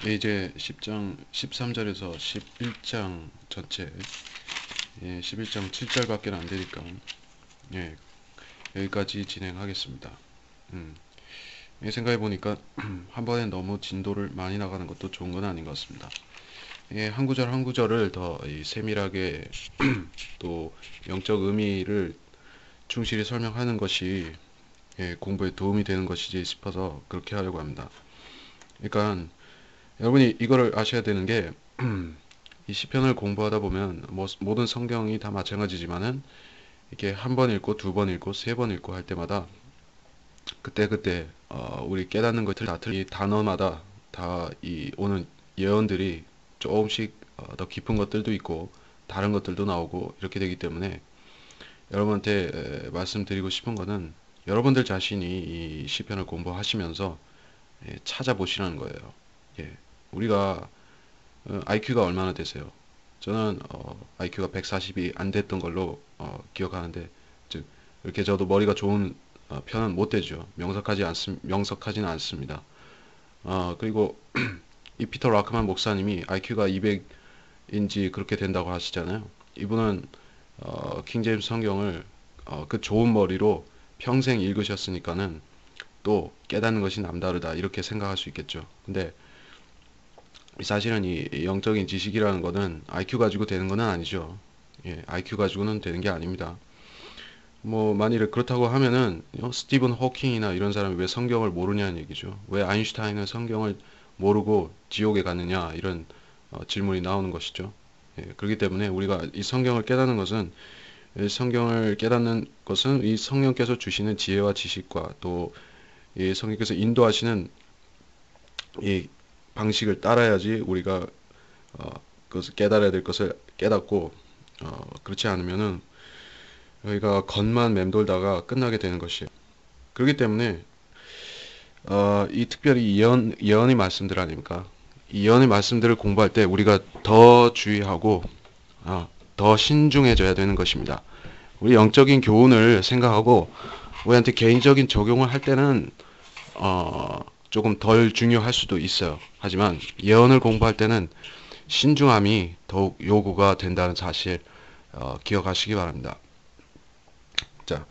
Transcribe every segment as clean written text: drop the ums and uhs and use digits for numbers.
이제 10장 13절에서 11장 전체 11장 7절밖에 안 되니까 예, 여기까지 진행하겠습니다. 생각해 보니까 한 번에 너무 진도를 많이 나가는 것도 좋은 건 아닌 것 같습니다. 한 구절 한 구절을 더 세밀하게 또 영적 의미를 충실히 설명하는 것이 공부에 도움이 되는 것이지 싶어서 그렇게 하려고 합니다. 그러니까 여러분이 이거를 아셔야 되는 게 이 시편을 공부하다 보면 모든 성경이 다 마찬가지지만은 이렇게 한 번 읽고 두 번 읽고 세 번 읽고 할 때마다 그때 우리 깨닫는 것들 이 단어마다 다 이 오는 예언들이 조금씩 더 깊은 것들도 있고 다른 것들도 나오고 이렇게 되기 때문에 여러분한테 말씀드리고 싶은 거는 여러분들 자신이 이 시편을 공부하시면서 찾아보시라는 거예요. 예. 우리가 IQ가 얼마나 되세요? 저는 IQ가 140이 안 됐던 걸로 기억하는데, 즉 이렇게 저도 머리가 좋은 편은 못 되죠. 명석하지는 않습니다. 그리고 이 피터 라크만 목사님이 IQ가 200인지 그렇게 된다고 하시잖아요. 이분은 킹제임스 성경을 그 좋은 머리로 평생 읽으셨으니까는 또 깨닫는 것이 남다르다 이렇게 생각할 수 있겠죠. 근데 사실은 이 영적인 지식이라는 거는 IQ 가지고 되는 거는 아니죠. IQ 가지고는 되는 게 아닙니다. 뭐 만일에 그렇다고 하면은 스티븐 호킹이나 이런 사람이 왜 성경을 모르냐는 얘기죠. 왜 아인슈타인은 성경을 모르고 지옥에 갔느냐 이런 질문이 나오는 것이죠. 그렇기 때문에 우리가 이 성경을 깨닫는 것은 이 성령께서 주시는 지혜와 지식과 또 이 성령께서 인도하시는 이 방식을 따라야지 우리가 그것을 깨달아야 될 것을 깨닫고 그렇지 않으면은 저희가 겉만 맴돌다가 끝나게 되는 것이에요. 그렇기 때문에 이 특별히 예언의 말씀들 아닙니까? 이 예언의 말씀들을 공부할 때 우리가 더 주의하고 더 신중해져야 되는 것입니다. 우리 영적인 교훈을 생각하고 우리한테 개인적인 적용을 할 때는 조금 덜 중요할 수도 있어요. 하지만 예언을 공부할 때는 신중함이 더욱 요구가 된다는 사실 기억하시기 바랍니다. 자,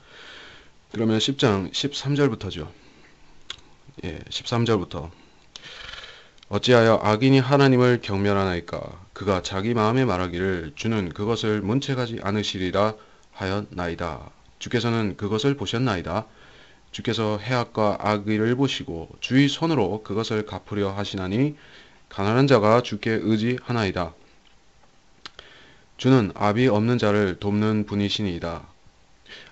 그러면 10장 13절부터죠. 13절부터 어찌하여 악인이 하나님을 경멸하나이까 그가 자기 마음에 말하기를 주는 그것을 문책하지 않으시리라 하였나이다. 주께서는 그것을 보셨나이다. 주께서 해악과 악의를 보시고 주의 손으로 그것을 갚으려 하시나니 가난한 자가 주께 의지하나이다. 주는 압이 없는 자를 돕는 분이시니이다.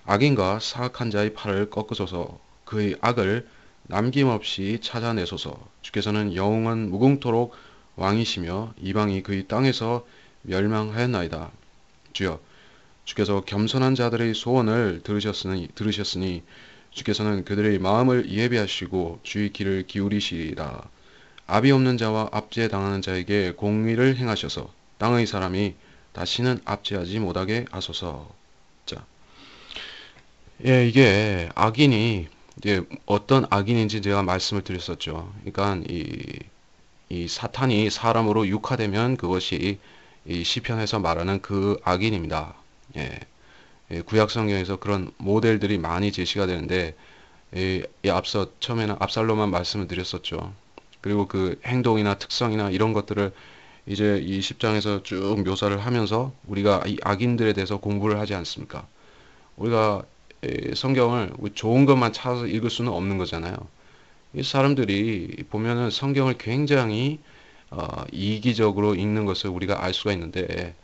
악인과 사악한 자의 팔을 꺾으소서 그의 악을 남김없이 찾아내소서. 주께서는 영원한 무궁토록 왕이시며 이방이 그의 땅에서 멸망하였나이다. 주여, 주께서 겸손한 자들의 소원을 들으셨으니 주께서는 그들의 마음을 예비하시고 주의 귀를 기울이시리라. 압이 없는 자와 압제당하는 자에게 공의를 행하셔서 땅의 사람이 다시는 압제하지 못하게 하소서. 자, 이게 악인이 이제 어떤 악인인지 제가 말씀을 드렸었죠. 그러니까 이 사탄이 사람으로 육화되면 그것이 이 시편에서 말하는 그 악인입니다. 예, 구약 성경에서 그런 모델들이 많이 제시가 되는데 앞서 처음에는 압살롬만 말씀을 드렸었죠. 그리고 그 행동이나 특성이나 이런 것들을 이제 이 10장에서 쭉 묘사를 하면서 우리가 이 악인들에 대해서 공부를 하지 않습니까? 우리가 성경을 좋은 것만 찾아서 읽을 수는 없는 거잖아요. 이 사람들이 보면은 성경을 굉장히 이기적으로 읽는 것을 우리가 알 수가 있는데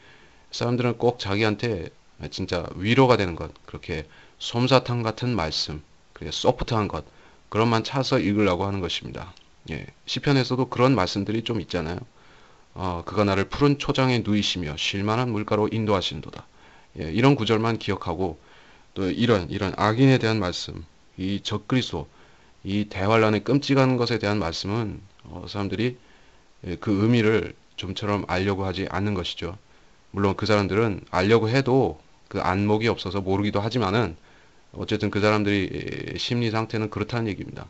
사람들은 꼭 자기한테 진짜 위로가 되는 것, 그렇게 솜사탕 같은 말씀, 그게 소프트한 것, 그런만 찾아서 읽으려고 하는 것입니다. 시편에서도 그런 말씀들이 좀 있잖아요. 그가 나를 푸른 초장에 누이시며 쉴만한 물가로 인도하신도다. 이런 구절만 기억하고 또 이런 악인에 대한 말씀, 이 적그리스도, 이 대환란의 끔찍한 것에 대한 말씀은 사람들이 그 의미를 좀처럼 알려고 하지 않는 것이죠. 물론 그 사람들은 알려고 해도 그 안목이 없어서 모르기도 하지만은 어쨌든 그 사람들이 심리 상태는 그렇다는 얘기입니다.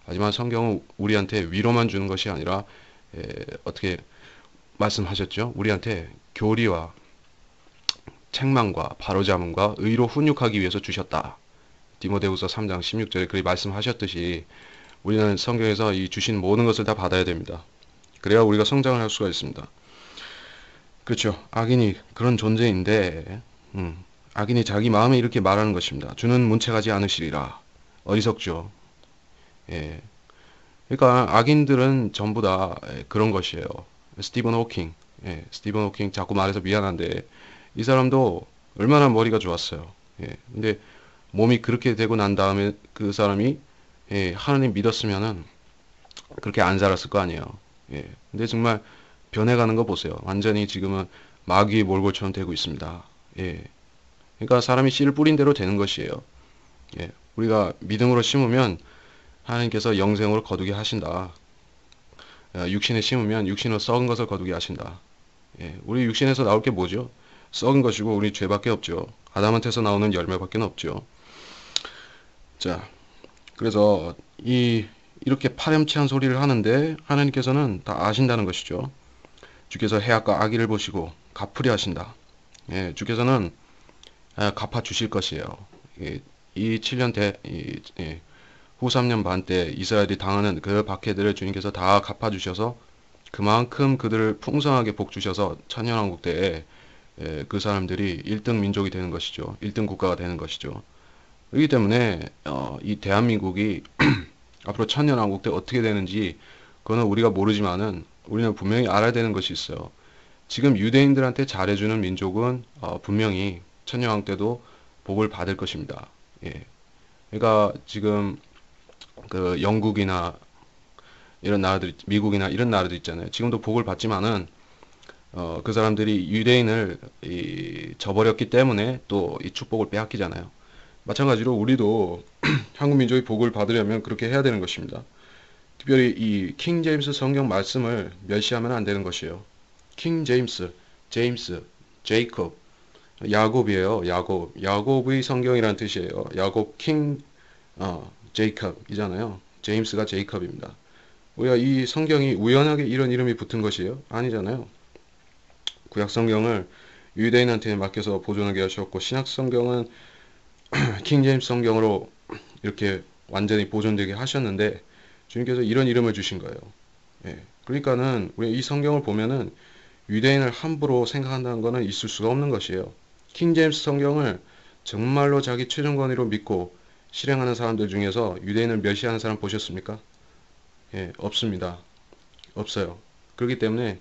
하지만 성경은 우리한테 위로만 주는 것이 아니라 어떻게 말씀하셨죠? 우리한테 교리와 책망과 바로잡음과 의로 훈육하기 위해서 주셨다. 디모데후서 3장 16절에 그리 말씀하셨듯이 우리는 성경에서 이 주신 모든 것을 다 받아야 됩니다. 그래야 우리가 성장을 할 수가 있습니다. 그렇죠. 악인이 그런 존재인데, 악인이 자기 마음에 이렇게 말하는 것입니다. 주는 문책하지 않으시리라. 어리석죠. 예. 그러니까 악인들은 전부 다 그런 것이에요. 스티븐 호킹, 스티븐 호킹 자꾸 말해서 미안한데 이 사람도 얼마나 머리가 좋았어요. 근데 몸이 그렇게 되고 난 다음에 그 사람이 하나님 믿었으면은 그렇게 안 살았을 거 아니에요. 근데 정말 변해가는 거 보세요. 완전히 지금은 마귀의 몰골처럼 되고 있습니다. 그러니까 사람이 씨를 뿌린 대로 되는 것이에요. 우리가 믿음으로 심으면 하나님께서 영생으로 거두게 하신다. 육신에 심으면 육신으로 썩은 것을 거두게 하신다. 우리 육신에서 나올 게 뭐죠? 썩은 것이고 우리 죄밖에 없죠. 아담한테서 나오는 열매밖에 없죠. 자, 그래서 이렇게 파렴치한 소리를 하는데 하나님께서는 다 아신다는 것이죠. 주께서 해악과 악의를 보시고 갚으려 하신다. 주께서는 갚아 주실 것이에요. 이 7년 후 3년 반 때 이스라엘이 당하는 그 박해들을 주님께서 다 갚아주셔서 그만큼 그들을 풍성하게 복 주셔서 천년왕국 때에 그 사람들이 1등 민족이 되는 것이죠. 1등 국가가 되는 것이죠. 그렇기 때문에 이 대한민국이 앞으로 천년왕국 때 어떻게 되는지 그거는 우리가 모르지만은 우리는 분명히 알아야 되는 것이 있어요. 지금 유대인들한테 잘해주는 민족은 분명히 천년왕국 때도 복을 받을 것입니다. 그러니까 지금 그 영국이나 이런 나라들, 미국이나 이런 나라들 있잖아요. 지금도 복을 받지만은 그 사람들이 유대인을 저버렸기 때문에 또 이 축복을 빼앗기잖아요. 마찬가지로 우리도 한국 민족이 복을 받으려면 그렇게 해야 되는 것입니다. 특별히 이 킹 제임스 성경 말씀을 멸시하면 안 되는 것이에요. 킹 제임스, 제이콥, 야곱이에요. 야곱의 성경이라는 뜻이에요. 야곱 제이컵이잖아요. 제임스가 제이컵입니다. 우리가 이 성경이 우연하게 이런 이름이 붙은 것이에요? 아니잖아요. 구약 성경을 유대인한테 맡겨서 보존하게 하셨고 신약 성경은 킹 제임스 성경으로 이렇게 완전히 보존되게 하셨는데 주님께서 이런 이름을 주신 거예요. 그러니까는 우리 이 성경을 보면은 유대인을 함부로 생각한다는 것은 있을 수가 없는 것이에요. 킹 제임스 성경을 정말로 자기 최종 권위로 믿고 실행하는 사람들 중에서 유대인을 멸시하는 사람 보셨습니까? 없습니다. 없어요. 그렇기 때문에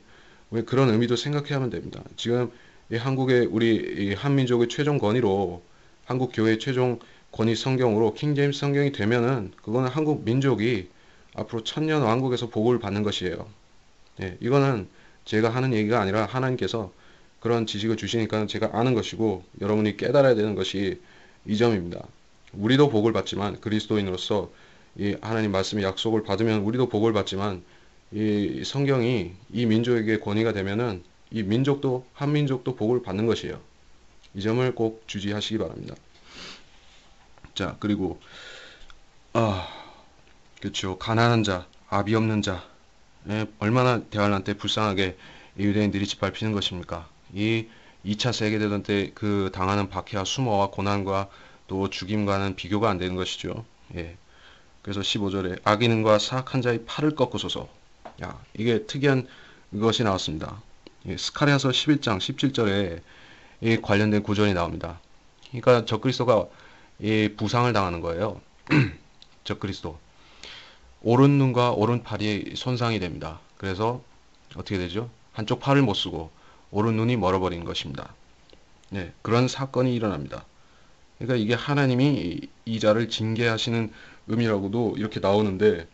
우리 그런 의미도 생각해야만 됩니다. 지금 이 한국의 우리 이 한민족의 최종 권위로 한국 교회의 최종 권위 성경으로 킹 제임스 성경이 되면은 그거는 한국 민족이 앞으로 천년 왕국에서 복을 받는 것이에요. 이거는 제가 하는 얘기가 아니라 하나님께서 그런 지식을 주시니까 제가 아는 것이고 여러분이 깨달아야 되는 것이 이 점입니다. 우리도 복을 받지만 그리스도인으로서 이 하나님 말씀의 약속을 받으면 우리도 복을 받지만 이 성경이 이 민족에게 권위가 되면은 이 민족도 한민족도 복을 받는 것이에요. 이 점을 꼭 주지하시기 바랍니다. 자, 그리고 그렇죠. 가난한 자, 아비 없는 자, 얼마나 대환란 때 불쌍하게 유대인들이 짓밟히는 것입니까? 이 2차 세계대전 때 그 당하는 박해와 수모와 고난과 또 죽임과는 비교가 안 되는 것이죠. 그래서 15절에 악인과 사악한 자의 팔을 꺾으소서. 야, 이게 특이한 것이 나왔습니다. 스가랴서 11장 17절에 관련된 구절이 나옵니다. 그러니까 적그리스도가 부상을 당하는 거예요. 적그리스도. 오른 눈과 오른 팔이 손상이 됩니다. 그래서 어떻게 되죠? 한쪽 팔을 못 쓰고 오른 눈이 멀어버린 것입니다. 그런 사건이 일어납니다. 그러니까 이게 하나님이 이 자를 징계하시는 의미라고도 이렇게 나오는데,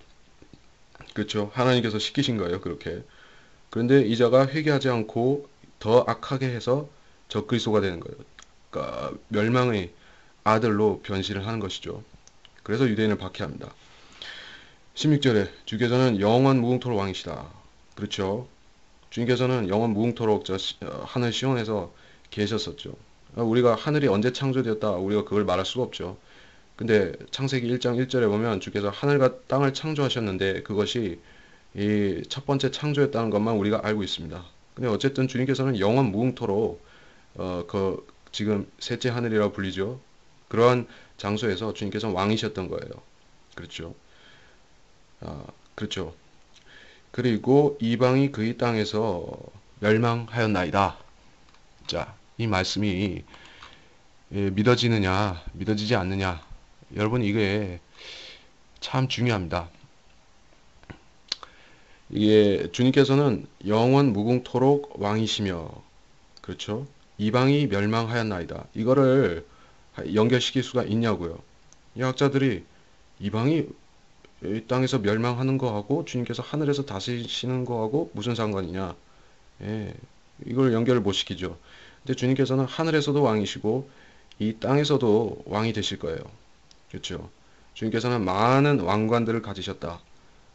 그렇죠. 하나님께서 시키신 거예요. 그렇게. 그런데 이 자가 회개하지 않고 더 악하게 해서 적그리스도가 되는 거예요. 그러니까 멸망의 아들로 변신을 하는 것이죠. 그래서 유대인을 박해합니다. 16절에 주께서는 영원 무궁토록 왕이시다. 그렇죠. 주님께서는 영원 무궁토록 하늘 시온에서 계셨었죠. 우리가 하늘이 언제 창조되었다 우리가 그걸 말할 수가 없죠. 근데 창세기 1장 1절에 보면 주께서 하늘과 땅을 창조하셨는데 그것이 이 첫 번째 창조했다는 것만 우리가 알고 있습니다. 근데 어쨌든 주님께서는 영원 무궁토록 지금 셋째 하늘이라고 불리죠. 그러한 장소에서 주님께서 왕이셨던 거예요. 그렇죠. 아, 그렇죠. 그리고 이방이 그의 땅에서 멸망하였나이다. 자, 이 말씀이 믿어지느냐, 믿어지지 않느냐. 여러분, 이게 참 중요합니다. 이게 주님께서는 영원 무궁토록 왕이시며, 그렇죠? 이방이 멸망하였나이다. 이거를 연결시킬 수가 있냐고요. 이 학자들이 이방이 이 땅에서 멸망하는 거하고 주님께서 하늘에서 다스리시는 거하고 무슨 상관이냐? 예, 이걸 연결을 못 시키죠. 근데 주님께서는 하늘에서도 왕이시고 이 땅에서도 왕이 되실 거예요. 그렇죠? 주님께서는 많은 왕관들을 가지셨다.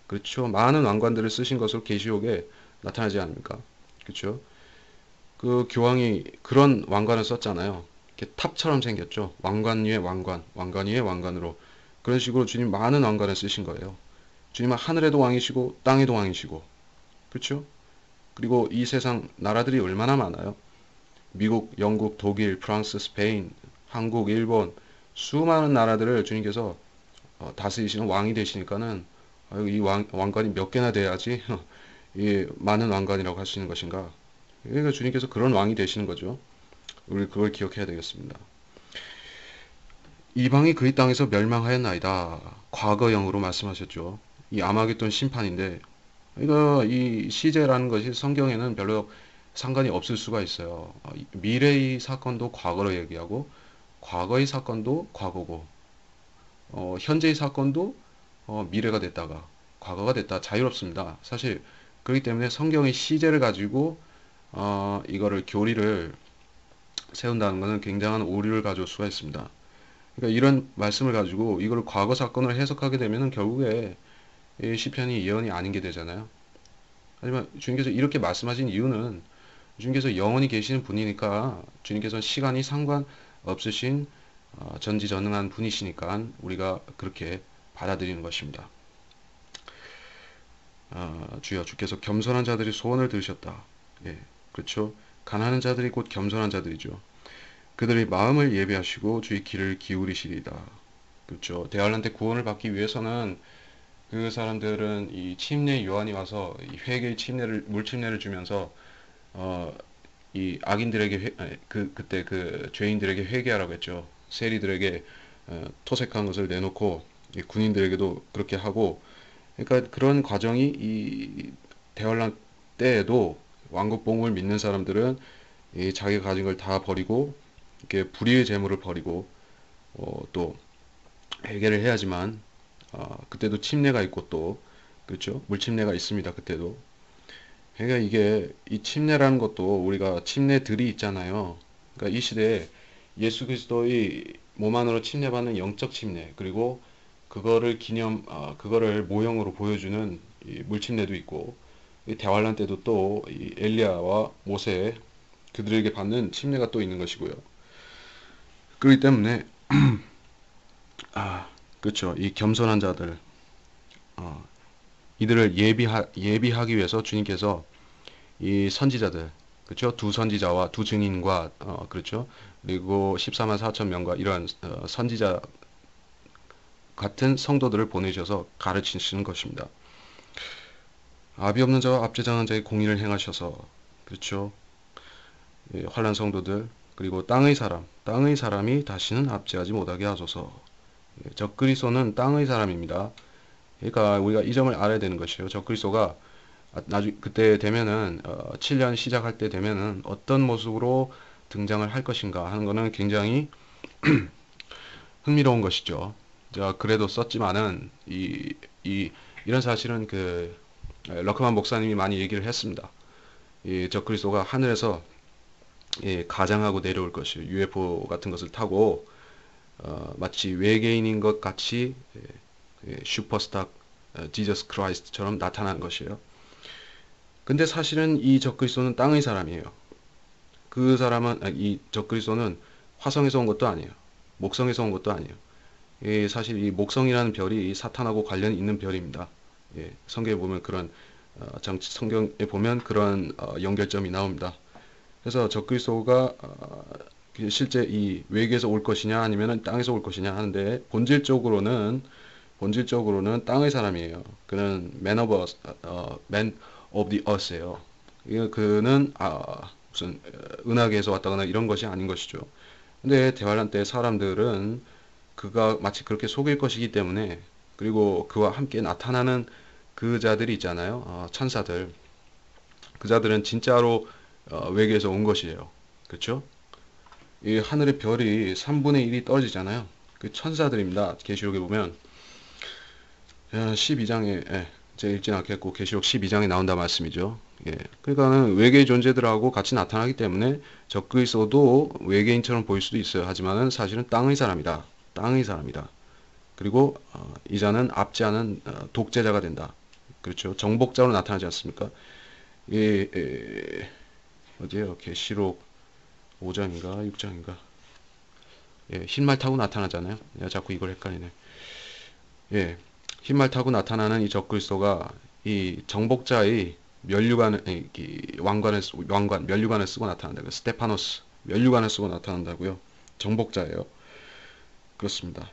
그렇죠? 많은 왕관들을 쓰신 것으로 계시록에 나타나지 않습니까? 그렇죠? 그 교황이 그런 왕관을 썼잖아요. 이렇게 탑처럼 생겼죠. 왕관 위에 왕관, 왕관 위에 왕관으로 그런 식으로 주님 많은 왕관을 쓰신 거예요. 주님은 하늘에도 왕이시고 땅에도 왕이시고, 그렇죠? 그리고 이 세상 나라들이 얼마나 많아요. 미국, 영국, 독일, 프랑스, 스페인, 한국, 일본 수많은 나라들을 주님께서 다스리시는 왕이 되시니까는 이 왕관이 몇 개나 돼야지 이 많은 왕관이라고 할 수 있는 것인가. 그러니까 주님께서 그런 왕이 되시는 거죠. 우리 그걸 기억해야 되겠습니다. 이방이 그의 땅에서 멸망하였나이다. 과거형으로 말씀하셨죠. 이 아마겟돈 심판인데, 그러니까 이 시제라는 것이 성경에는 별로 상관이 없을 수가 있어요. 미래의 사건도 과거로 얘기하고, 과거의 사건도 과거고, 현재의 사건도 미래가 됐다가 과거가 됐다. 자유롭습니다. 사실 그렇기 때문에 성경의 시제를 가지고 이거를 교리를 세운다는 것은 굉장한 오류를 가져올 수가 있습니다. 그러니까 이런 말씀을 가지고 이걸 과거 사건을 해석하게 되면은 결국에 이 시편이 예언이 아닌 게 되잖아요. 하지만 주님께서 이렇게 말씀하신 이유는 주님께서 영원히 계시는 분이니까 주님께서는 시간이 상관없으신 전지전능한 분이시니까 우리가 그렇게 받아들이는 것입니다. 주여 주께서 겸손한 자들이 소원을 들으셨다. 예, 그렇죠. 가난한 자들이 곧 겸손한 자들이죠. 그들의 마음을 예배하시고 주의 귀를 기울이시리이다. 그렇죠. 대활란테 구원을 받기 위해서는 그 사람들은 이 침례 요한이 와서 이 회개의 침례를 물침례를 주면서 이 악인들에게 그때 그 죄인들에게 회개하라고 했죠. 세리들에게 토색한 것을 내놓고 군인들에게도 그렇게 하고 그러니까 그런 과정이 이 대환란 때에도 왕국복음을 믿는 사람들은 이 자기가 가진 걸 다 버리고 이렇게 불의의 재물을 버리고 또 회개를 해야지만 그때도 침례가 있고 또 그렇죠 물침례가 있습니다. 그때도 그러니까 이게 이 침례라는 것도 우리가 침례들이 있잖아요. 그러니까 이 시대에 예수 그리스도의 몸 안으로 침례받는 영적 침례 그리고 그거를 모형으로 보여주는 이 물침례도 있고 이 대환란 때도 또 이 엘리야와 모세 그들에게 받는 침례가 또 있는 것이고요. 그렇기 때문에 그렇죠. 이 겸손한 자들 어, 이들을 예비하기 위해서 주님께서 이 선지자들 그렇죠. 두 선지자와 두 증인과 그렇죠. 그리고 14만 4천 명과 이러한 선지자 같은 성도들을 보내셔서 가르치시는 것입니다. 아비 없는 자와 압제당한 자의 공의를 행하셔서 그렇죠. 예, 환난 성도들 그리고 땅의 사람이 다시는 압제하지 못하게 하소서. 예, 적그리스도는 땅의 사람입니다. 그러니까 우리가 이 점을 알아야 되는 것이에요. 적그리스도가 나중 그때 되면은 7년 시작할 때 되면은 어떤 모습으로 등장을 할 것인가 하는 것은 굉장히 흥미로운 것이죠. 제가 그래도 썼지만은 이런 사실은 그 러크만 목사님이 많이 얘기를 했습니다. 이 적그리스도가 하늘에서 가장하고 내려올 것이요 UFO 같은 것을 타고 마치 외계인인 것 같이 슈퍼스타 지저스 크라이스트처럼 나타나는 것이에요. 근데 사실은 이 적그리스도는 땅의 사람이에요. 그 사람은 이 적그리스도는 화성에서 온 것도 아니에요. 목성에서 온 것도 아니에요. 사실 이 목성이라는 별이 사탄하고 관련이 있는 별입니다. 성경에 보면 그런 성경에 보면 그런 연결점이 나옵니다. 그래서 적그리스도가 실제 이 외계에서 올 것이냐 아니면 땅에서 올 것이냐 하는데 본질적으로는 땅의 사람이에요. 그는 man of the earth예요. 그는 무슨 은하계에서 왔다거나 이런 것이 아닌 것이죠. 근데 대환란 때 사람들은 그가 마치 그렇게 속일 것이기 때문에, 그리고 그와 함께 나타나는 그 자들이 있잖아요. 천사들. 그 자들은 진짜로 외계에서 온 것이에요. 그렇죠? 이 하늘의 별이 3분의 1이 떨어지잖아요. 그 천사들입니다. 계시록에 보면 12장에 제가 읽진 않겠고 계시록 12장에 나온다 말씀이죠. 예. 그러니까는 외계의 존재들하고 같이 나타나기 때문에 적그리스도도 외계인처럼 보일 수도 있어요. 하지만은 사실은 땅의 사람이다. 땅의 사람이다. 그리고 이자는 압제하는 독재자가 된다. 그렇죠. 정복자로 나타나지 않습니까? 어디에요? 계시록 5장인가 6장인가. 예, 흰말 타고 나타나잖아요. 내가 자꾸 이걸 헷갈리네. 예, 흰말 타고 나타나는 이 적그리스도가 이 정복자의 면류관을 면류관을 쓰고 나타난다. 스테파노스 면류관을 쓰고 나타난다고요. 정복자예요. 그렇습니다.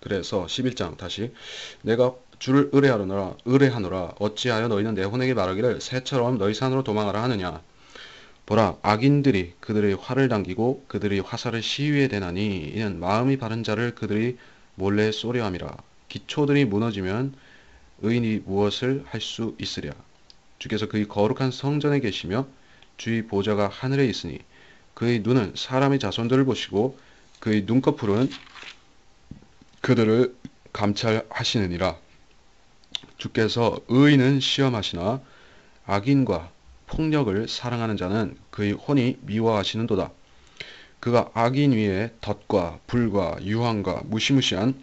그래서 11장 다시 내가 주를 의뢰하노라 어찌하여 너희는 내 혼에게 말하기를 새처럼 너희 산으로 도망하라 하느냐. 보라 악인들이 그들의 활을 당기고 그들의 화살을 시위에 대나니 이는 마음이 바른 자를 그들이 몰래 쏘려 함이라. 기초들이 무너지면 의인이 무엇을 할 수 있으랴. 주께서 그의 거룩한 성전에 계시며 주의 보좌가 하늘에 있으니 그의 눈은 사람의 자손들을 보시고 그의 눈꺼풀은 그들을 감찰하시느니라. 주께서 의인은 시험하시나 악인과 폭력을 사랑하는 자는 그의 혼이 미워하시는도다. 그가 악인 위에 덫과 불과 유황과 무시무시한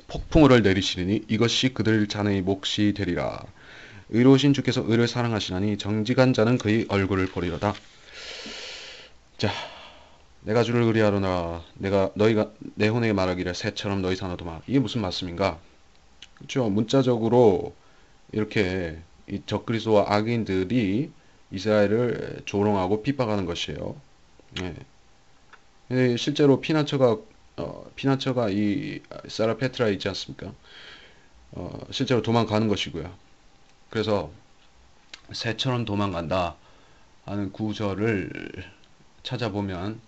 폭풍우를 내리시리니 이것이 그들 자네의 몫이 되리라. 의로우신 주께서 의를 사랑하시나니 정직한 자는 그의 얼굴을 보리로다. 자, 내가 주를 의뢰하노라 너희가 내 혼에게 말하기를 새처럼 너희 산으로 도망. 이게 무슨 말씀인가? 그렇죠. 문자적으로 이렇게 이 적그리스도와 악인들이 이스라엘을 조롱하고 핍박하는 것이에요. 예. 실제로 피나처가 이 사라페트라에 있지 않습니까? 실제로 도망가는 것이고요. 그래서 새처럼 도망간다 하는 구절을 찾아보면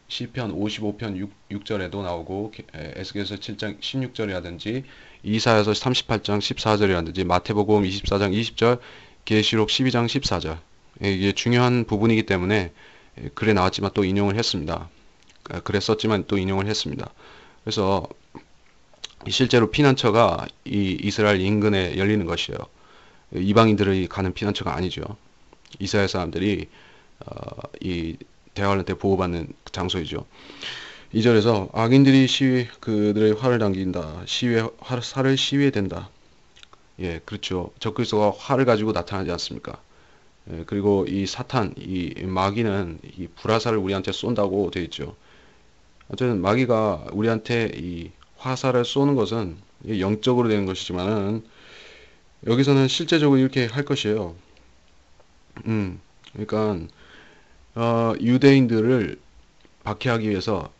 시편 55편 6절에도 나오고 에스겔서 7장 16절이라든지 이사야서 38장 14절이라든지 마태복음 24장 20절 계시록 12장 14절 이게 중요한 부분이기 때문에 글에 나왔지만 또 인용을 했습니다. 글에 썼지만 또 인용을 했습니다. 그래서 실제로 피난처가 이 이스라엘 인근에 열리는 것이에요. 이방인들이 가는 피난처가 아니죠. 이스라엘 사람들이 이 대환란 때 보호받는 장소이죠. 2절에서 악인들이 그들의 활을 당긴다. 활을 시위에 댄다. 예, 그렇죠. 적그리스도가 활을 가지고 나타나지 않습니까? 예, 그리고 이 사탄, 이 마귀는 이 불화살을 우리한테 쏜다고 되어 있죠. 어쨌든 마귀가 우리한테 이 화살을 쏘는 것은 영적으로 되는 것이지만은 여기서는 실제적으로 이렇게 할 것이에요. 그러니까 유대인들을 박해하기 위해서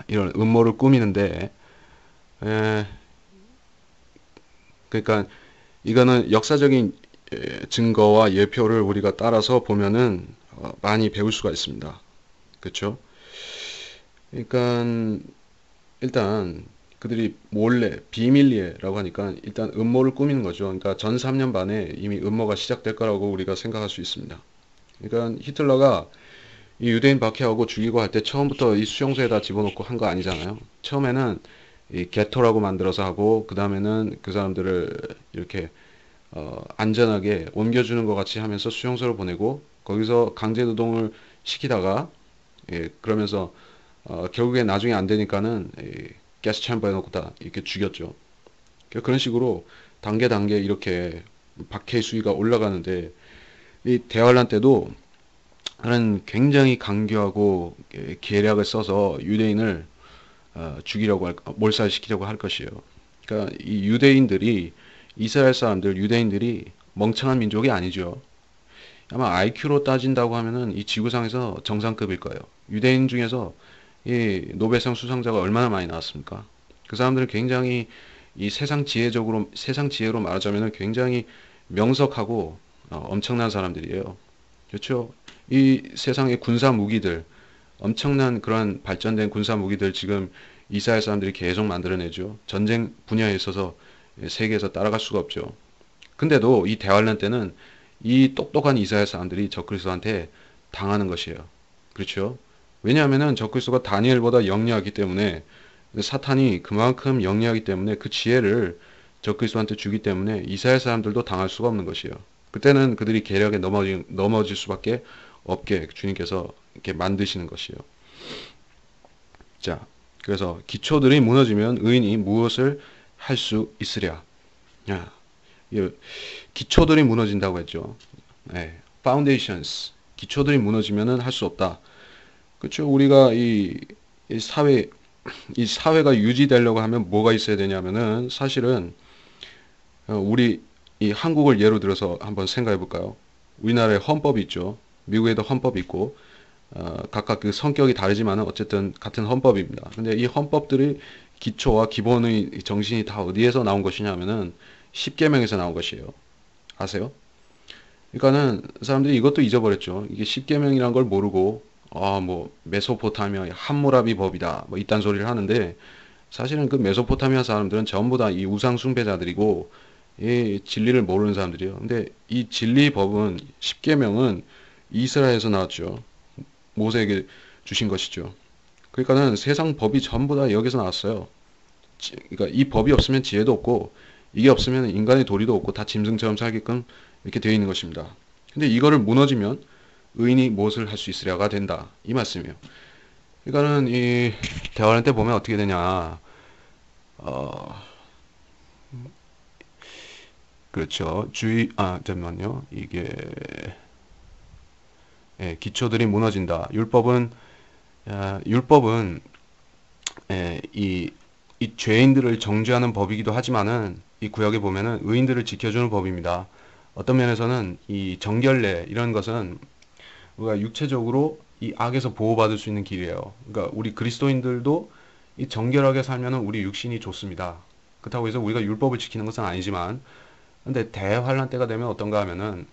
이런 음모를 꾸미는데, 그러니까 이거는 역사적인 증거와 예표를 우리가 따라서 보면은 많이 배울 수가 있습니다. 그렇죠? 그러니까 일단 그들이 몰래 비밀리에라고 하니까 일단 음모를 꾸미는 거죠. 그러니까 전 3년 반에 이미 음모가 시작될 거라고 우리가 생각할 수 있습니다. 그러니까 히틀러가 이 유대인 박해하고 죽이고 할 때 처음부터 이 수용소에다 집어넣고 한 거 아니잖아요. 처음에는 이 게토라고 만들어서 하고 그 다음에는 그 사람들을 이렇게 안전하게 옮겨주는 것 같이 하면서 수용소를 보내고 거기서 강제 노동을 시키다가 그러면서 결국에 나중에 안 되니까는 가스 챔버에 넣고 다 이렇게 죽였죠. 그런 식으로 단계 이렇게 박해 수위가 올라가는데 이 대환란 때도 하는 굉장히 강교하고 계략을 써서 유대인을 죽이려고 몰살시키려고 할 것이에요. 그러니까 이 유대인들이 이스라엘 사람들 유대인들이 멍청한 민족이 아니죠. 아마 IQ로 따진다고 하면은 이 지구상에서 정상급일 거예요. 유대인 중에서 이 노벨상 수상자가 얼마나 많이 나왔습니까? 그 사람들은 굉장히 이 세상 지혜로 말하자면은 굉장히 명석하고 엄청난 사람들이에요. 그렇죠? 이 세상의 군사 무기들, 엄청난 그런 발전된 군사 무기들 지금 이스라엘 사람들이 계속 만들어내죠. 전쟁 분야에 있어서 세계에서 따라갈 수가 없죠. 근데도 이 대환란 때는 이 똑똑한 이스라엘 사람들이 적그리스도한테 당하는 것이에요. 그렇죠? 왜냐하면은 적그리스도가 다니엘보다 영리하기 때문에 사탄이 그만큼 영리하기 때문에 그 지혜를 적그리스도한테 주기 때문에 이스라엘 사람들도 당할 수가 없는 것이에요. 그때는 그들이 계략에 넘어질 수밖에 없게 주님께서 이렇게 만드시는 것이에요. 자, 그래서 기초들이 무너지면 의인이 무엇을 할 수 있으랴? 야, 기초들이 무너진다고 했죠. 네, foundations. 기초들이 무너지면은 할 수 없다. 그렇죠? 우리가 이 사회 이 사회가 유지되려고 하면 뭐가 있어야 되냐면은 사실은 우리 이 한국을 예로 들어서 한번 생각해 볼까요? 우리나라에 헌법이 있죠. 미국에도 헌법이 있고 각각 그 성격이 다르지만은 어쨌든 같은 헌법입니다. 근데 이 헌법들의 기초와 기본의 정신이 다 어디에서 나온 것이냐면은 십계명에서 나온 것이에요. 아세요? 그러니까는 사람들이 이것도 잊어버렸죠. 이게 십계명이란 걸 모르고 뭐 메소포타미아 함무라비 법이다 뭐 이딴 소리를 하는데 사실은 그 메소포타미아 사람들은 전부 다 이 우상 숭배자들이고 이 진리를 모르는 사람들이에요. 근데 이 진리 법은 십계명은 이스라엘에서 나왔죠. 모세에게 주신 것이죠. 그러니까는 세상 법이 전부 다 여기서 나왔어요. 그러니까 이 법이 없으면 지혜도 없고 이게 없으면 인간의 도리도 없고 다 짐승처럼 살게끔 이렇게 되어 있는 것입니다. 근데 이거를 무너지면 의인이 무엇을 할 수 있으랴가 된다. 이 말씀이에요. 그러니까는 이 대화할 때 보면 어떻게 되냐. 어, 그렇죠. 잠깐만요. 이게 기초들이 무너진다. 율법은 이 죄인들을 정죄하는 법이기도 하지만은 이 구역에 보면은 의인들을 지켜주는 법입니다. 어떤 면에서는 이 정결례 이런 것은 우리가 육체적으로 이 악에서 보호받을 수 있는 길이에요. 그러니까 우리 그리스도인들도 이 정결하게 살면은 우리 육신이 좋습니다. 그렇다고 해서 우리가 율법을 지키는 것은 아니지만 근데 대환란 때가 되면 어떤가 하면은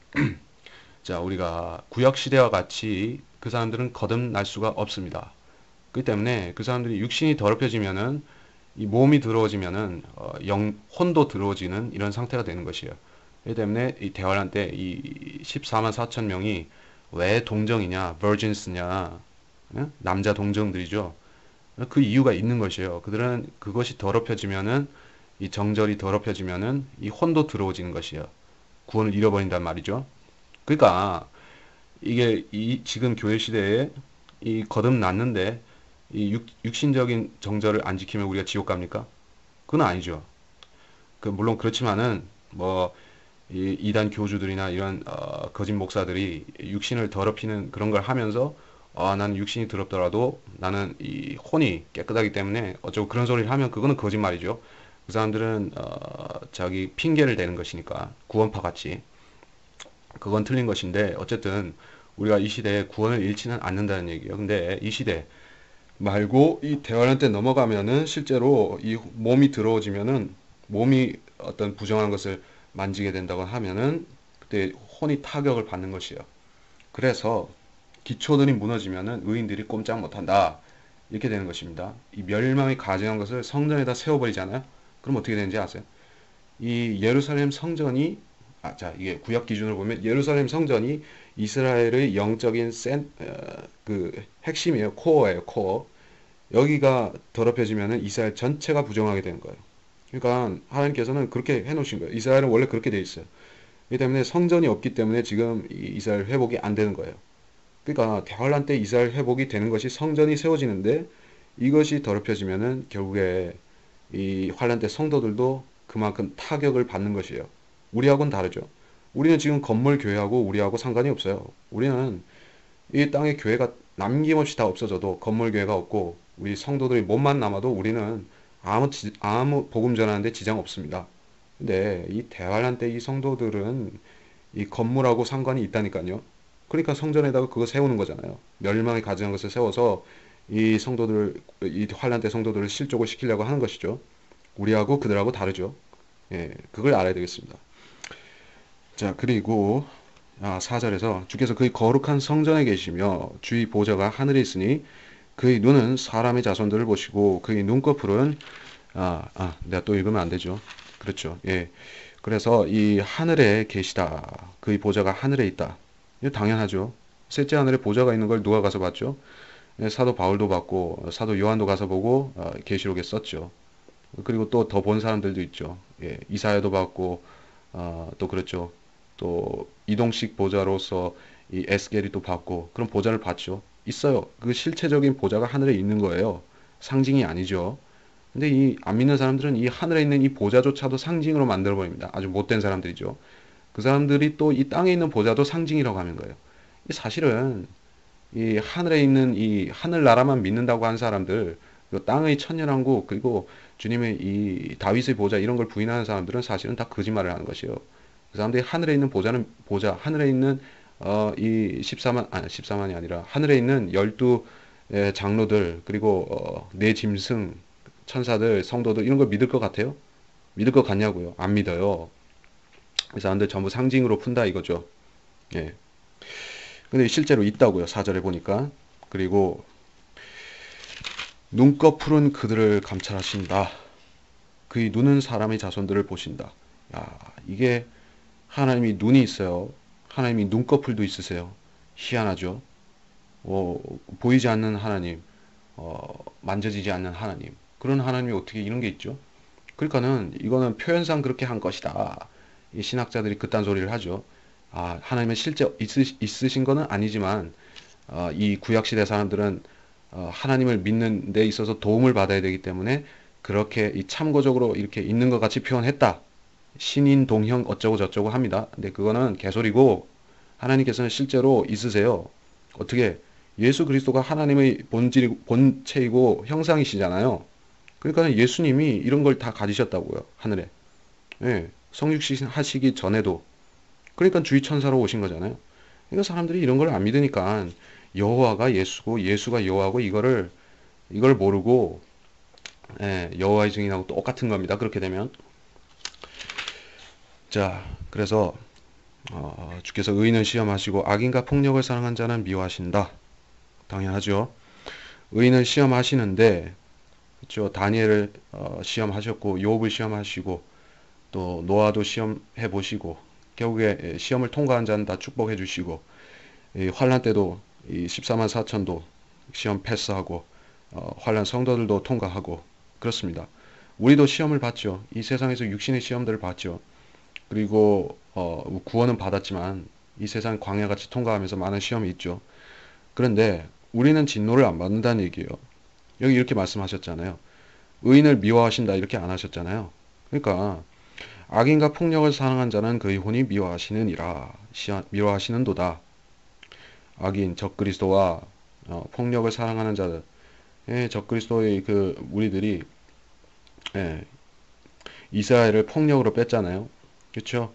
자 우리가 구약 시대와 같이 그 사람들은 거듭날 수가 없습니다. 그렇기 때문에 그 사람들이 육신이 더럽혀지면은 이 몸이 더러워지면은 혼도 더러워지는 이런 상태가 되는 것이에요. 그렇기 때문에 이 대환란 때 이 14만 4천 명이 왜 동정이냐, virgins냐, 남자 동정들이죠. 그 이유가 있는 것이에요. 그들은 그것이 더럽혀지면은 이 정절이 더럽혀지면은 이 혼도 더러워지는 것이에요. 구원을 잃어버린단 말이죠. 그러니까 이게 이 지금 교회 시대에 이 거듭났는데 이 육신적인 정절을 안 지키면 우리가 지옥 갑니까? 그건 아니죠. 그 물론 그렇지만은 뭐 이 이단 교주들이나 이런 거짓 목사들이 육신을 더럽히는 그런 걸 하면서 나는 육신이 더럽더라도 나는 이 혼이 깨끗하기 때문에 어쩌고 그런 소리를 하면 그거는 거짓말이죠. 그 사람들은 자기 핑계를 대는 것이니까 구원파 같이 그건 틀린 것인데 어쨌든 우리가 이 시대에 구원을 잃지는 않는다는 얘기예요. 근데 이 시대 말고 이 대환란 때 넘어가면은 실제로 이 몸이 더러워지면은 몸이 어떤 부정한 것을 만지게 된다고 하면은 그때 혼이 타격을 받는 것이에요. 그래서 기초들이 무너지면은 의인들이 꼼짝 못한다. 이렇게 되는 것입니다. 이 멸망이 가증한 것을 성전에다 세워버리잖아요. 그럼 어떻게 되는지 아세요? 이 예루살렘 성전이 자 이게 구약 기준으로 보면 예루살렘 성전이 이스라엘의 영적인 그 핵심이에요. 코어예요. 코어. 여기가 더럽혀지면은 이스라엘 전체가 부정하게 되는 거예요. 그러니까 하나님께서는 그렇게 해놓으신 거예요. 이스라엘은 원래 그렇게 돼 있어요. 그렇기 때문에 성전이 없기 때문에 지금 이스라엘 회복이 안 되는 거예요. 그러니까 대환란 때 이스라엘 회복이 되는 것이 성전이 세워지는데 이것이 더럽혀지면은 결국에 이 환란 때 성도들도 그만큼 타격을 받는 것이에요. 우리하고는 다르죠. 우리는 지금 건물 교회하고 우리하고 상관이 없어요. 우리는 이 땅에 교회가 남김없이 다 없어져도 건물 교회가 없고 우리 성도들이 몸만 남아도 우리는 아무 복음 전하는데 지장 없습니다. 근데 이 대환란 때 이 성도들은 이 건물하고 상관이 있다니까요. 그러니까 성전에다가 그거 세우는 거잖아요. 멸망이 가증한 것을 세워서 이 성도들, 이 환란 때 성도들을 실족을 시키려고 하는 것이죠. 우리하고 그들하고 다르죠. 예, 그걸 알아야 되겠습니다. 자, 그리고 4절에서 주께서 그의 거룩한 성전에 계시며 주의 보좌가 하늘에 있으니 그의 눈은 사람의 자손들을 보시고 그의 눈꺼풀은 내가 또 읽으면 안 되죠. 그렇죠. 예. 그래서 이 하늘에 계시다. 그의 보좌가 하늘에 있다. 이거 당연하죠. 셋째 하늘에 보좌가 있는 걸 누가 가서 봤죠? 예, 사도 바울도 봤고 사도 요한도 가서 보고 계시록에 썼죠. 그리고 또 더 본 사람들도 있죠. 예, 이사야도 봤고 또 그렇죠. 또 이동식 보좌로서 이 에스겔이 또 봤고 그런 보좌를 봤죠. 있어요. 그 실체적인 보좌가 하늘에 있는 거예요. 상징이 아니죠. 근데 이 안 믿는 사람들은 이 하늘에 있는 이 보좌조차도 상징으로 만들어 버립니다. 아주 못된 사람들이죠. 그 사람들이 또 이 땅에 있는 보좌도 상징이라고 하는 거예요. 사실은 이 하늘에 있는 이 하늘나라만 믿는다고 한 사람들, 그 땅의 천년왕국 그리고 주님의 이 다윗의 보좌 이런 걸 부인하는 사람들은 사실은 다 거짓말을 하는 것이에요. 그 사람들이 하늘에 있는 보좌는 보좌, 하늘에 있는 이 14만이 아니라 하늘에 있는 12 장로들 그리고 네 짐승 천사들 성도들 이런 걸 믿을 것 같아요? 믿을 것 같냐고요? 안 믿어요. 그 사람들 전부 상징으로 푼다 이거죠. 예. 근데 실제로 있다고요. 4절에 보니까. 그리고 눈꺼풀은 그들을 감찰하신다. 그의 눈은 사람의 자손들을 보신다. 야, 이게 하나님이 눈이 있어요. 하나님이 눈꺼풀도 있으세요. 희한하죠. 보이지 않는 하나님, 만져지지 않는 하나님. 그런 하나님이 어떻게 이런 게 있죠? 그러니까는 이거는 표현상 그렇게 한 것이다. 이 신학자들이 그딴 소리를 하죠. 하나님은 실제 있으신 거는 아니지만 이 구약시대 사람들은 하나님을 믿는 데 있어서 도움을 받아야 되기 때문에 그렇게 이 참고적으로 이렇게 있는 것 같이 표현했다. 신인 동형 어쩌고 저쩌고 합니다. 근데 그거는 개소리고 하나님께서는 실제로 있으세요. 어떻게 예수 그리스도가 하나님의 본체이고 형상이시잖아요. 그러니까 예수님이 이런 걸 다 가지셨다고요. 하늘에. 예, 성육신 하시기 전에도. 그러니까 주의 천사로 오신 거잖아요. 그러니까 사람들이 이런 걸 안 믿으니까 여호와가 예수고 예수가 여호와고 이걸 모르고 여호와의 증인하고 똑같은 겁니다. 그렇게 되면 자 그래서 주께서 의인을 시험하시고 악인과 폭력을 사랑한 자는 미워하신다. 당연하죠. 의인을 시험하시는데 그렇죠. 다니엘을 시험하셨고 욥을 시험하시고 또 노아도 시험해 보시고 결국에 시험을 통과한 자는 다 축복해 주시고 이 환란 때도 이 14만 4천도 시험 패스하고 환란 성도들도 통과하고 그렇습니다. 우리도 시험을 봤죠. 이 세상에서 육신의 시험들을 봤죠. 그리고 구원은 받았지만 이 세상 광야같이 통과하면서 많은 시험이 있죠. 그런데 우리는 진노를 안 받는다는 얘기예요. 여기 이렇게 말씀하셨잖아요. 의인을 미워하신다 이렇게 안 하셨잖아요. 그러니까 악인과 폭력을 사랑한 자는 그의 혼이 미워하시느니라 미워하시는도다. 악인 적그리스도와 폭력을 사랑하는 자들 적그리스도의 그 우리들이 예, 이스라엘을 폭력으로 뺐잖아요. 그렇죠?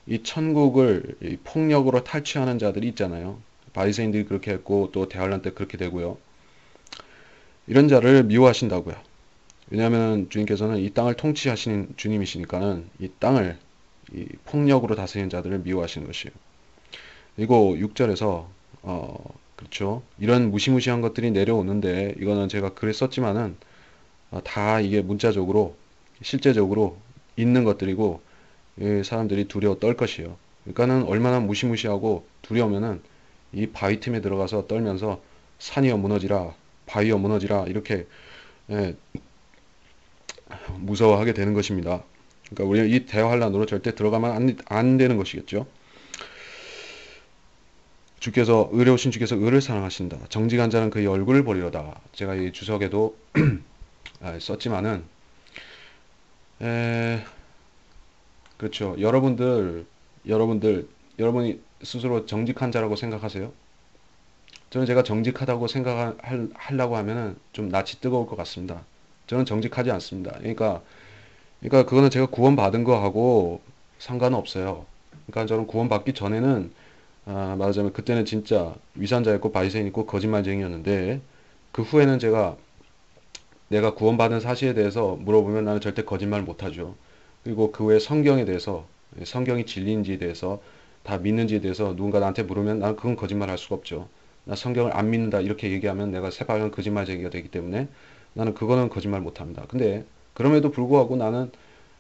이 천국을 이 폭력으로 탈취하는 자들이 있잖아요. 바리새인들이 그렇게 했고 또 대환란 때 그렇게 되고요. 이런 자를 미워하신다고요. 왜냐하면 주님께서는 이 땅을 통치하시는 주님이시니까는 이 땅을 이 폭력으로 다스리는 자들을 미워하시는 것이에요. 그리고 6절에서 그렇죠. 이런 무시무시한 것들이 내려오는데 이거는 제가 글에 썼지만은 다 이게 문자적으로 실제적으로 있는 것들이고 사람들이 두려워 떨 것이에요. 그러니까는 얼마나 무시무시하고 두려우면은 이 바위 틈에 들어가서 떨면서 산이여 무너지라 바위여 무너지라 이렇게 예, 무서워하게 되는 것입니다. 그러니까 우리는 이 대환란으로 절대 들어가면 안 되는 것이겠죠. 의로우신 주께서 의를 사랑하신다. 정직한 자는 그의 얼굴을 보리로다. 제가 이 주석에도 썼지만은 그렇죠. 여러분이 스스로 정직한 자라고 생각하세요? 저는 제가 정직하다고 생각하려고 하면은 좀 낯이 뜨거울 것 같습니다. 저는 정직하지 않습니다. 그러니까 그거는 제가 구원받은 거하고 상관은 없어요. 그러니까 저는 구원받기 전에는 말하자면 그때는 진짜 위선자였고 바리새인이고 거짓말쟁이였는데 그 후에는 내가 구원받은 사실에 대해서 물어보면 나는 절대 거짓말 못하죠. 그리고 그 외에 성경에 대해서 성경이 진리인지에 대해서 다 믿는지에 대해서 누군가 나한테 물으면 나는 그건 거짓말 할 수가 없죠. 나 성경을 안 믿는다 이렇게 얘기하면 내가 새빨간 거짓말쟁이가 되기 때문에 나는 그거는 거짓말 못합니다. 근데 그럼에도 불구하고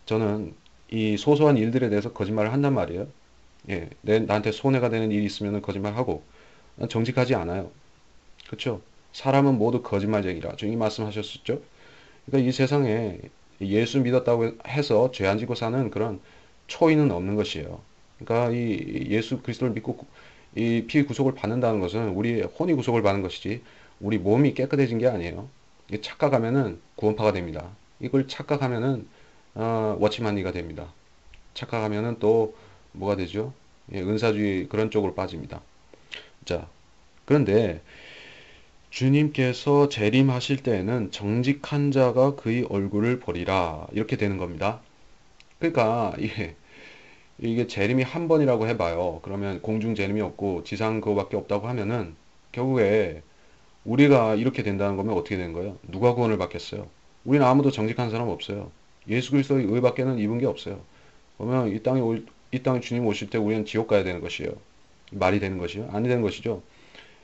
저는 이 소소한 일들에 대해서 거짓말을 한단 말이에요. 예, 나한테 손해가 되는 일이 있으면 거짓말하고 난 정직하지 않아요. 그렇죠? 사람은 모두 거짓말쟁이라 주님이 말씀하셨었죠. 그러니까 이 세상에 예수 믿었다고 해서 죄 안 지고 사는 그런 초인은 없는 것이에요. 그러니까 이 예수 그리스도를 믿고 이 피 구속을 받는다는 것은 우리의 혼이 구속을 받는 것이지 우리 몸이 깨끗해진 게 아니에요. 착각하면은 구원파가 됩니다. 이걸 착각하면은 워치만니가 됩니다. 착각하면은 또 뭐가 되죠? 예, 은사주의 그런 쪽으로 빠집니다. 자, 그런데 주님께서 재림하실 때에는 정직한 자가 그의 얼굴을 보리라 이렇게 되는 겁니다. 그러니까 이게 재림이 한 번이라고 해봐요. 그러면 공중 재림이 없고 지상 그거밖에 없다고 하면은 결국에 우리가 이렇게 된다는 거면 어떻게 된 거예요? 누가 구원을 받겠어요? 우리는 아무도 정직한 사람 없어요. 예수 그리스도의 의밖에는 입은 게 없어요. 그러면 이 땅에 주님 오실 때 우리는 지옥 가야 되는 것이에요. 말이 되는 것이요? 아니 되는 것이죠.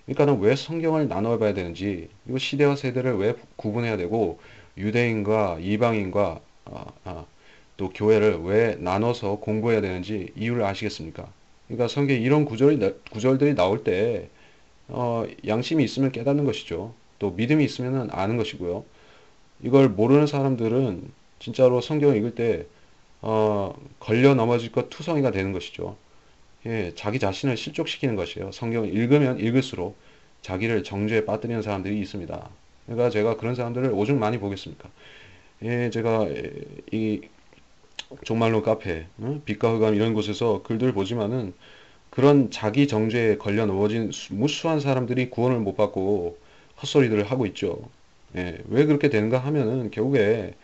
그러니까는 왜 성경을 나눠 봐야 되는지, 이거 시대와 세대를 왜 구분해야 되고, 유대인과 이방인과 또 교회를 왜 나눠서 공부해야 되는지 이유를 아시겠습니까? 그러니까 성경에 이런 구절들이 나올 때 양심이 있으면 깨닫는 것이죠. 또 믿음이 있으면 아는 것이고요. 이걸 모르는 사람들은 진짜로 성경을 읽을 때 걸려 넘어질 것 투성이가 되는 것이죠. 예, 자기 자신을 실족시키는 것이에요. 성경을 읽으면 읽을수록 자기를 정죄에 빠뜨리는 사람들이 있습니다. 그러니까 제가 그런 사람들을 오죽 많이 보겠습니까? 예, 제가 이 종말론 카페, 빛과 흑암 이런 곳에서 글들 보지만은 그런 자기 정죄에 걸려 넘어진 무수한 사람들이 구원을 못 받고 헛소리들을 하고 있죠. 예, 왜 그렇게 되는가 하면은 결국에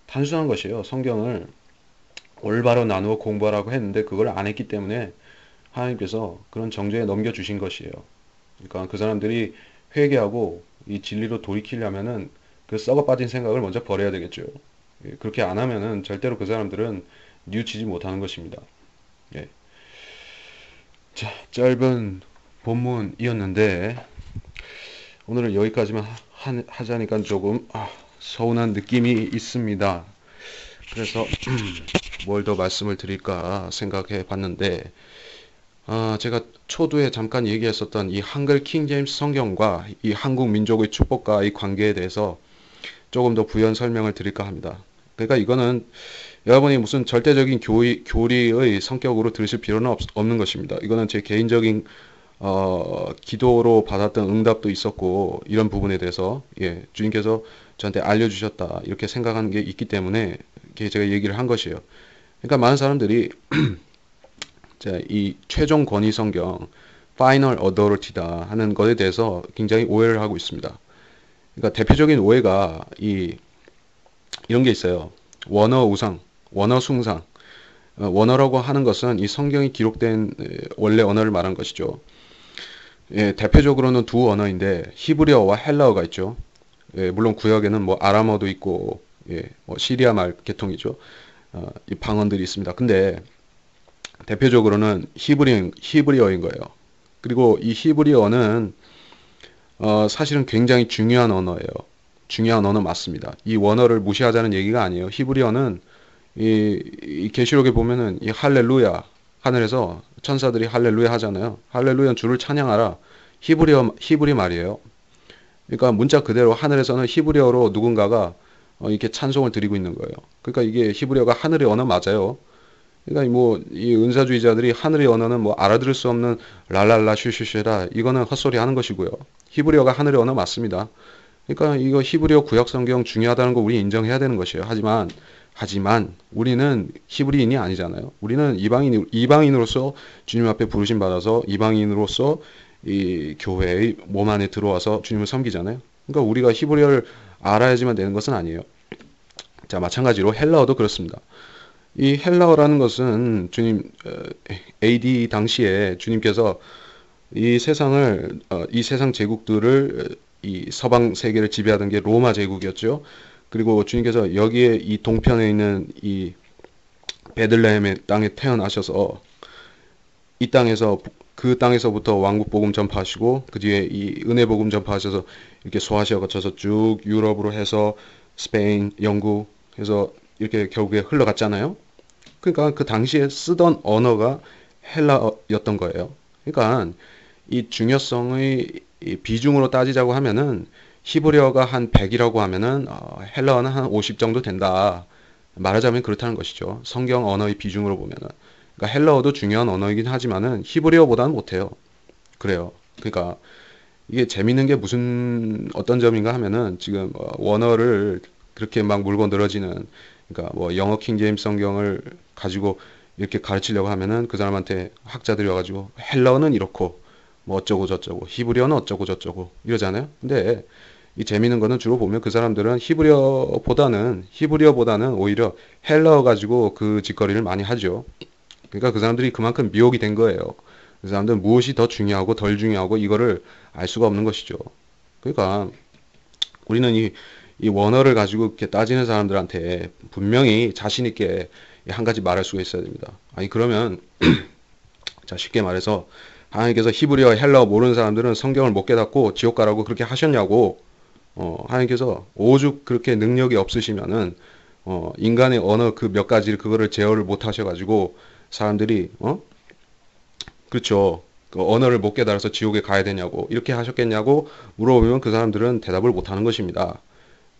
단순한 것이에요. 성경을 올바로 나누어 공부하라고 했는데 그걸 안 했기 때문에 하나님께서 그런 정죄에 넘겨주신 것이에요. 그러니까 그 사람들이 회개하고 이 진리로 돌이키려면은 그 썩어 빠진 생각을 먼저 버려야 되겠죠. 예, 그렇게 안 하면은 절대로 그 사람들은 뉘우치지 못하는 것입니다. 예. 자, 짧은 본문이었는데 오늘은 여기까지만 하자니까 조금 서운한 느낌이 있습니다. 그래서 뭘 더 말씀을 드릴까 생각해 봤는데 제가 초두에 잠깐 얘기했었던 이 한글 킹 제임스 성경과 이 한국 민족의 축복과의 관계에 대해서 조금 더 부연 설명을 드릴까 합니다. 그러니까 이거는 여러분이 무슨 절대적인 교리의 성격으로 들으실 필요는 없는 것입니다. 이거는 제 개인적인 기도로 받았던 응답도 있었고 이런 부분에 대해서 주님께서 저한테 알려주셨다 이렇게 생각하는 게 있기 때문에 제가 얘기를 한 것이에요. 그러니까 많은 사람들이 이 최종 권위 성경 Final Authority다 하는 것에 대해서 굉장히 오해를 하고 있습니다. 그러니까 대표적인 오해가 이런 게 있어요. 원어 우상, 원어 숭상. 원어라고 하는 것은 이 성경이 기록된 원래 언어를 말한 것이죠. 예, 대표적으로는 두 언어인데 히브리어와 헬라어가 있죠. 예, 물론 구역에는 뭐 아람어도 있고 뭐 시리아 말 계통이죠. 이 방언들이 있습니다. 근데 대표적으로는 히브리어인 거예요. 그리고 이 히브리어는 사실은 굉장히 중요한 언어예요. 중요한 언어 맞습니다. 이 원어를 무시하자는 얘기가 아니에요. 히브리어는 이 계시록에 보면은 이 할렐루야 하늘에서 천사들이 할렐루야 하잖아요. 할렐루야 주를 찬양하라. 히브리 말이에요. 그러니까 문자 그대로 하늘에서는 히브리어로 누군가가 이렇게 찬송을 드리고 있는 거예요. 그러니까 이게 히브리어가 하늘의 언어 맞아요. 그러니까 뭐 이 은사주의자들이 하늘의 언어는 뭐 알아들을 수 없는 랄랄라 슈슈슈라 이거는 헛소리 하는 것이고요. 히브리어가 하늘의 언어 맞습니다. 그러니까 이거 히브리어 구약 성경 중요하다는 거 우리 인정해야 되는 것이에요. 하지만 우리는 히브리인이 아니잖아요. 우리는 이방인으로서 주님 앞에 부르심 받아서 이방인으로서 이 교회의 몸 안에 들어와서 주님을 섬기잖아요. 그러니까 우리가 히브리어를 알아야지만 되는 것은 아니에요. 자, 마찬가지로 헬라어도 그렇습니다. 이 헬라어라는 것은 주님 AD 당시에 주님께서 이 세상 제국들을 이 서방 세계를 지배하던 게 로마 제국이었죠. 그리고 주님께서 여기에 이 동편에 있는 이 베들레헴의 땅에 태어나셔서 이 땅에서 그 땅에서부터 왕국 복음 전파하시고 그 뒤에 이 은혜 복음 전파하셔서 이렇게 소아시아 거쳐서 쭉 유럽으로 해서 스페인, 영국 해서 이렇게 결국에 흘러갔잖아요. 그러니까 그 당시에 쓰던 언어가 헬라어였던 거예요. 그러니까 이 중요성의 이 비중으로 따지자고 하면은 히브리어가 한 100이라고 하면은 헬라어는 한 50 정도 된다. 말하자면 그렇다는 것이죠. 성경 언어의 비중으로 보면은. 그러니까 헬라어도 중요한 언어이긴 하지만은 히브리어보다는 못해요. 그래요. 그러니까 이게 재밌는 게 무슨 어떤 점인가 하면은 지금 원어를 그렇게 막 물고 늘어지는 그러니까 뭐 영어 킹제임스 성경을 가지고 이렇게 가르치려고 하면은 그 사람한테 학자들이 와가지고 헬라어는 이렇고 뭐 어쩌고 저쩌고 히브리어는 어쩌고 저쩌고 이러잖아요. 근데 이 재밌는 거는 주로 보면 그 사람들은 히브리어보다는 오히려 헬라어 가지고 그 짓거리를 많이 하죠. 그러니까 그 사람들이 그만큼 미혹이 된 거예요. 그 사람들은 무엇이 더 중요하고 덜 중요하고 이거를 알 수가 없는 것이죠. 그러니까 우리는 이 원어를 가지고 이렇게 따지는 사람들한테 분명히 자신 있게 한 가지 말할 수가 있어야 됩니다. 아니 그러면 자 쉽게 말해서 하나님께서 히브리어 헬라어 모르는 사람들은 성경을 못 깨닫고 지옥 가라고 그렇게 하셨냐고 하나님께서 오죽 그렇게 능력이 없으시면은 인간의 언어 그 몇 가지를 그거를 제어를 못 하셔가지고 사람들이 그렇죠. 그 언어를 못 깨달아서 지옥에 가야 되냐고 이렇게 하셨겠냐고 물어보면 그 사람들은 대답을 못 하는 것입니다.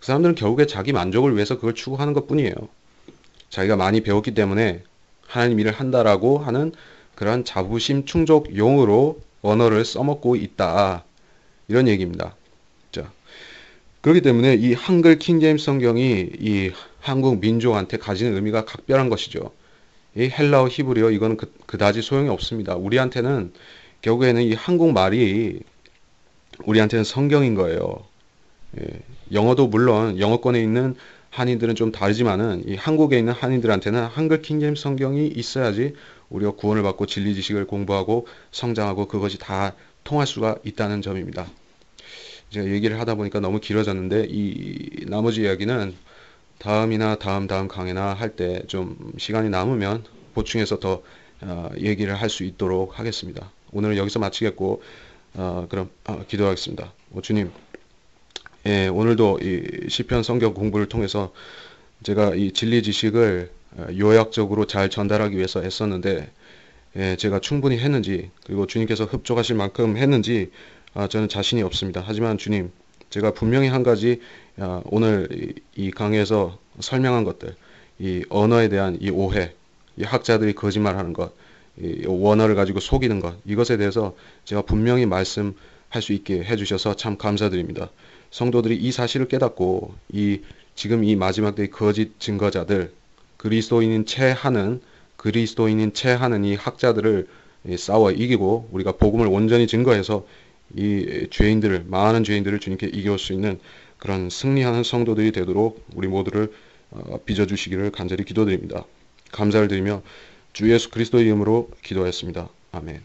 그 사람들은 결국에 자기 만족을 위해서 그걸 추구하는 것 뿐이에요. 자기가 많이 배웠기 때문에 하나님 일을 한다라고 하는 그런 자부심 충족용으로 언어를 써먹고 있다. 이런 얘기입니다. 자, 그렇기 때문에 이 한글 킹제임스 성경이 이 한국 민족한테 가지는 의미가 각별한 것이죠. 이 헬라어 히브리어 이거는 그다지 소용이 없습니다. 우리한테는 결국에는 이 한국말이 우리한테는 성경인 거예요. 예, 영어도 물론 영어권에 있는 한인들은 좀 다르지만은 이 한국에 있는 한인들한테는 한글 킹제임스 성경이 있어야지 우리가 구원을 받고 진리 지식을 공부하고 성장하고 그것이 다 통할 수가 있다는 점입니다. 제가 얘기를 하다 보니까 너무 길어졌는데 이 나머지 이야기는 다음이나 다음 강의나 할 때 좀 시간이 남으면 보충해서 더 얘기를 할 수 있도록 하겠습니다. 오늘은 여기서 마치겠고 그럼 기도하겠습니다. 주님, 예, 오늘도 이 시편 성경 공부를 통해서 제가 이 진리 지식을 요약적으로 잘 전달하기 위해서 애썼는데 예, 제가 충분히 했는지 그리고 주님께서 흡족하실 만큼 했는지 저는 자신이 없습니다. 하지만 주님, 제가 분명히 한 가지 오늘 이 강의에서 설명한 것들, 이 언어에 대한 이 오해, 이 학자들이 거짓말하는 것, 이 원어를 가지고 속이는 것, 이것에 대해서 제가 분명히 말씀할 수 있게 해주셔서 참 감사드립니다. 성도들이 이 사실을 깨닫고 지금 이 마지막 때의 거짓 증거자들, 그리스도인인 채 하는 이 학자들을 싸워 이기고 우리가 복음을 온전히 증거해서 이 많은 죄인들을 주님께 이겨올 수 있는 그런 승리하는 성도들이 되도록 우리 모두를 빚어주시기를 간절히 기도드립니다. 감사를 드리며 주 예수 그리스도의 이름으로 기도하였습니다. 아멘.